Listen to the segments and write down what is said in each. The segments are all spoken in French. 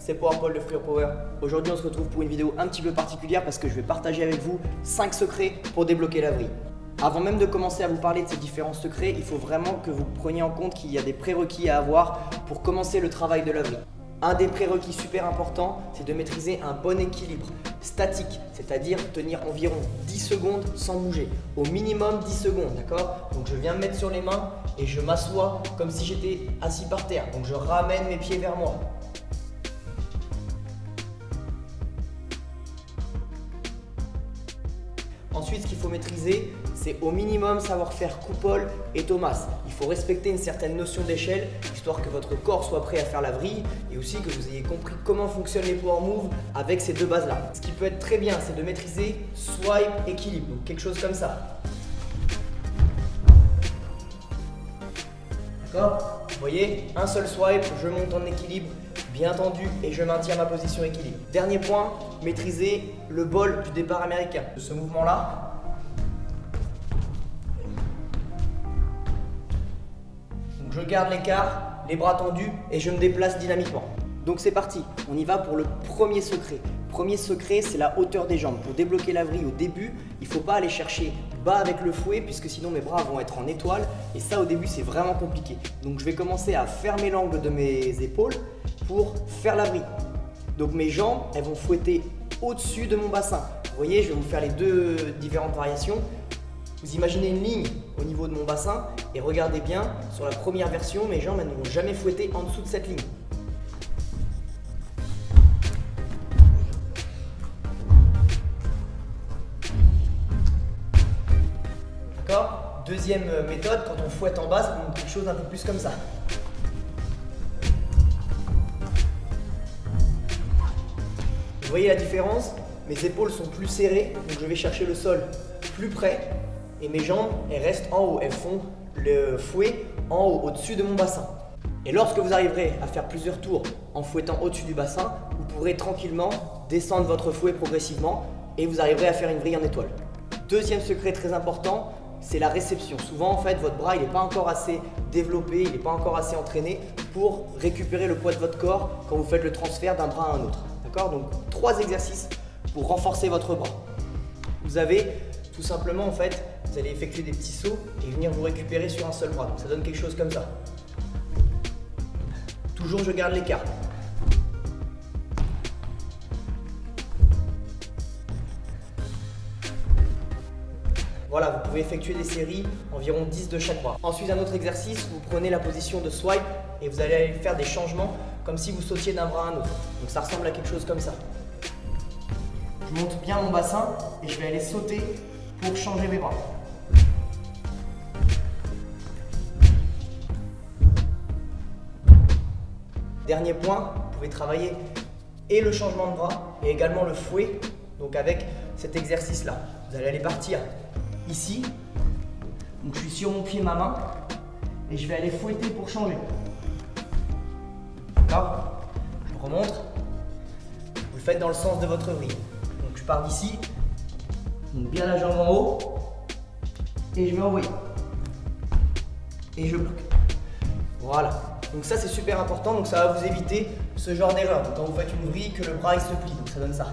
c'est PowerPole de Free Your Power. Aujourd'hui on se retrouve pour une vidéo un petit peu particulière parce que je vais partager avec vous 5 secrets pour débloquer la vrille. Avant même de commencer à vous parler de ces différents secrets, il faut vraiment que vous preniez en compte qu'il y a des prérequis à avoir pour commencer le travail de la vrille. Un des prérequis super importants, c'est de maîtriser un bon équilibre statique, c'est-à-dire tenir environ 10 secondes sans bouger. Au minimum 10 secondes, d'accord? Donc je viens me mettre sur les mains et je m'assois comme si j'étais assis par terre. Donc je ramène mes pieds vers moi. Ensuite, ce qu'il faut maîtriser, c'est au minimum savoir faire coupole et Thomas. Il faut respecter une certaine notion d'échelle, histoire que votre corps soit prêt à faire la vrille et aussi que vous ayez compris comment fonctionnent les power moves avec ces deux bases-là. Ce qui peut être très bien, c'est de maîtriser swipe, équilibre, donc quelque chose comme ça. D'accord? Vous voyez, un seul swipe, je monte en équilibre, bien tendu et je maintiens ma position équilibre. Dernier point, maîtriser le bol du départ américain. De ce mouvement-là. Donc je garde l'écart, les bras tendus et je me déplace dynamiquement. Donc c'est parti, on y va pour le premier secret. Premier secret, c'est la hauteur des jambes. Pour débloquer la vrille au début, il ne faut pas aller chercher bas avec le fouet puisque sinon mes bras vont être en étoile et ça au début c'est vraiment compliqué. Donc je vais commencer à fermer l'angle de mes épaules pour faire la vrille. Donc mes jambes, elles vont fouetter au-dessus de mon bassin. Vous voyez, je vais vous faire les deux différentes variations. Vous imaginez une ligne au niveau de mon bassin et regardez bien, sur la première version, mes jambes elles ne vont jamais fouetter en dessous de cette ligne. D'accord? Deuxième méthode, quand on fouette en bas, ça donne quelque chose un peu plus comme ça. Vous voyez la différence? Mes épaules sont plus serrées, donc je vais chercher le sol plus près et mes jambes, elles restent en haut, elles font le fouet en haut, au-dessus de mon bassin. Et lorsque vous arriverez à faire plusieurs tours en fouettant au-dessus du bassin, vous pourrez tranquillement descendre votre fouet progressivement et vous arriverez à faire une vrille en étoile. Deuxième secret très important, c'est la réception. Souvent en fait, votre bras il n'est pas encore assez développé, il n'est pas encore assez entraîné pour récupérer le poids de votre corps quand vous faites le transfert d'un bras à un autre. D'accord? Donc 3 exercices pour renforcer votre bras. Vous avez tout simplement en fait, vous allez effectuer des petits sauts et venir vous récupérer sur un seul bras. Donc ça donne quelque chose comme ça. Toujours je garde l'écart. Voilà, vous pouvez effectuer des séries, environ 10 de chaque bras. Ensuite, un autre exercice, vous prenez la position de swipe et vous allez aller faire des changements comme si vous sautiez d'un bras à un autre. Donc ça ressemble à quelque chose comme ça. Je monte bien mon bassin et je vais aller sauter pour changer mes bras. Dernier point, vous pouvez travailler et le changement de bras et également le fouet. Donc avec cet exercice-là, vous allez aller partir ici. Donc je suis sur mon pied, ma main et je vais aller fouetter pour changer. D'accord? Je vous remontre. Vous le faites dans le sens de votre vrille. Donc je pars d'ici, donc bien la jambe en haut et je vais envoyer. Et je bloque. Voilà. Donc ça c'est super important, donc ça va vous éviter ce genre d'erreur. Donc quand vous faites une vrille, que le bras il se plie, donc ça donne ça.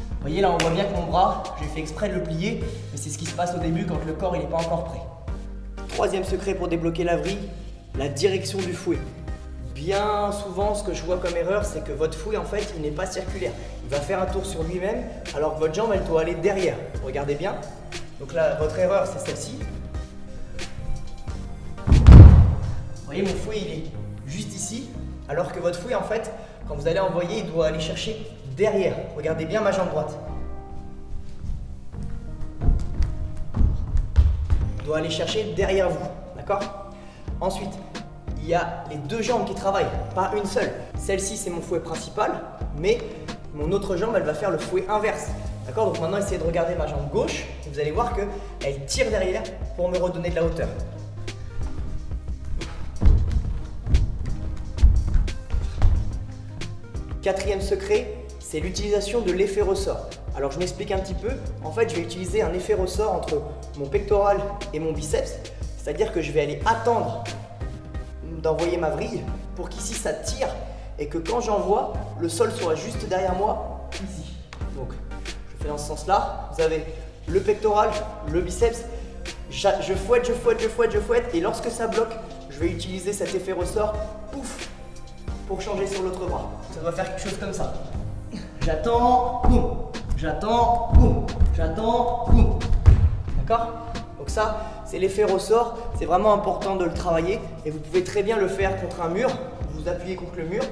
Vous voyez là on voit bien que mon bras, j'ai fait exprès de le plier, mais c'est ce qui se passe au début quand le corps il n'est pas encore prêt. Troisième secret pour débloquer la vrille, la direction du fouet. Bien souvent ce que je vois comme erreur c'est que votre fouet en fait il n'est pas circulaire. Il va faire un tour sur lui-même alors que votre jambe elle doit aller derrière. Regardez bien. Donc là votre erreur c'est celle-ci. Vous voyez mon fouet il est juste ici alors que votre fouet en fait quand vous allez envoyer il doit aller chercher derrière. Regardez bien ma jambe droite. Il doit aller chercher derrière vous. D'accord? Ensuite, il y a les deux jambes qui travaillent, pas une seule. Celle-ci, c'est mon fouet principal, mais mon autre jambe, elle va faire le fouet inverse. D'accord? Donc maintenant, essayez de regarder ma jambe gauche et vous allez voir qu'elle tire derrière pour me redonner de la hauteur. Quatrième secret, c'est l'utilisation de l'effet ressort. Alors je m'explique un petit peu. En fait, je vais utiliser un effet ressort entre mon pectoral et mon biceps. C'est-à-dire que je vais aller attendre d'envoyer ma vrille pour qu'ici ça tire et que quand j'envoie, le sol soit juste derrière moi, ici. Donc, je fais dans ce sens-là. Vous avez le pectoral, le biceps. Je fouette et lorsque ça bloque, je vais utiliser cet effet ressort, pouf, pour changer sur l'autre bras. Ça doit faire quelque chose comme ça. J'attends, boum, j'attends, boum, j'attends, boum. D'accord? Donc ça, c'est l'effet ressort. C'est vraiment important de le travailler et vous pouvez très bien le faire contre un mur. Vous vous appuyez contre le mur,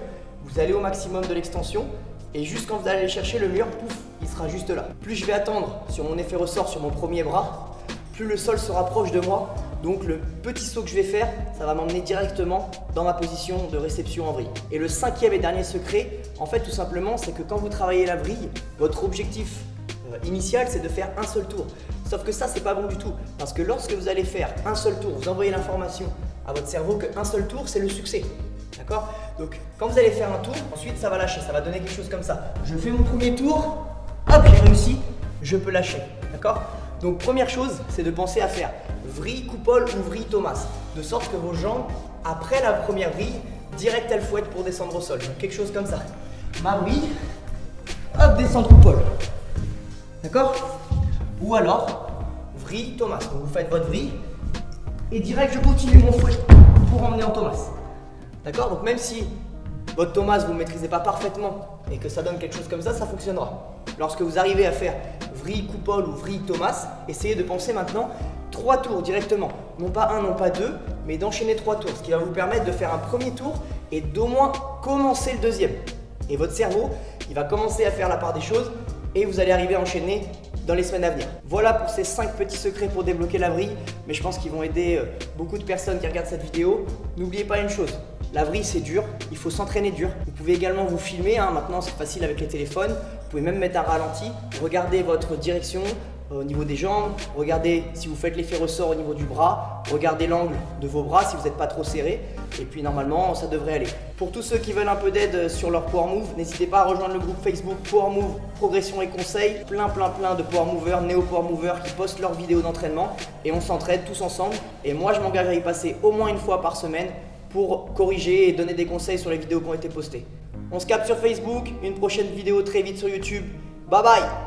vous allez au maximum de l'extension et juste quand vous allez chercher le mur, pouf, il sera juste là. Plus je vais attendre sur mon effet ressort sur mon premier bras, plus le sol se rapproche de moi. Donc le petit saut que je vais faire, ça va m'emmener directement dans ma position de réception en vrille. Et le cinquième et dernier secret, en fait tout simplement, c'est que quand vous travaillez la vrille, votre objectif initial c'est de faire un seul tour. Sauf que ça c'est pas bon du tout, parce que lorsque vous allez faire un seul tour, vous envoyez l'information à votre cerveau qu'un seul tour c'est le succès. D'accord? Donc quand vous allez faire un tour, ensuite ça va lâcher, ça va donner quelque chose comme ça. Je fais mon premier tour, hop j'ai réussi, je peux lâcher. D'accord? Donc première chose, c'est de penser à faire vrille coupole ou vrille Thomas, de sorte que vos jambes, après la première vrille, direct elles fouettent pour descendre au sol. Donc quelque chose comme ça. Ma vrille, hop, descendre coupole. D'accord? Ou alors, vrille Thomas. Donc vous faites votre vrille et direct je continue mon fouet pour emmener en Thomas. D'accord? Donc même si votre Thomas vous ne maîtrisez pas parfaitement et que ça donne quelque chose comme ça fonctionnera. Lorsque vous arrivez à faire vrille coupole ou vrille Thomas, essayez de penser maintenant 3 tours directement. Non pas 1, non pas 2, mais d'enchaîner 3 tours. Ce qui va vous permettre de faire un premier tour et d'au moins commencer le deuxième. Et votre cerveau, il va commencer à faire la part des choses et vous allez arriver à enchaîner dans les semaines à venir. Voilà pour ces 5 petits secrets pour débloquer la vrille, mais je pense qu'ils vont aider beaucoup de personnes qui regardent cette vidéo. N'oubliez pas une chose, la vrille c'est dur, il faut s'entraîner dur. Vous pouvez également vous filmer, maintenant c'est facile avec les téléphones. Vous pouvez même mettre un ralenti, regardez votre direction au niveau des jambes, regardez si vous faites l'effet ressort au niveau du bras, regardez l'angle de vos bras si vous n'êtes pas trop serré et puis normalement ça devrait aller. Pour tous ceux qui veulent un peu d'aide sur leur Power Move, n'hésitez pas à rejoindre le groupe Facebook Power Move, Progression et Conseils. Plein de Power Movers, Néo Power Movers qui postent leurs vidéos d'entraînement et on s'entraide tous ensemble. Et moi je m'engage à y passer au moins une fois par semaine pour corriger et donner des conseils sur les vidéos qui ont été postées. On se capte sur Facebook, une prochaine vidéo très vite sur YouTube. Bye bye!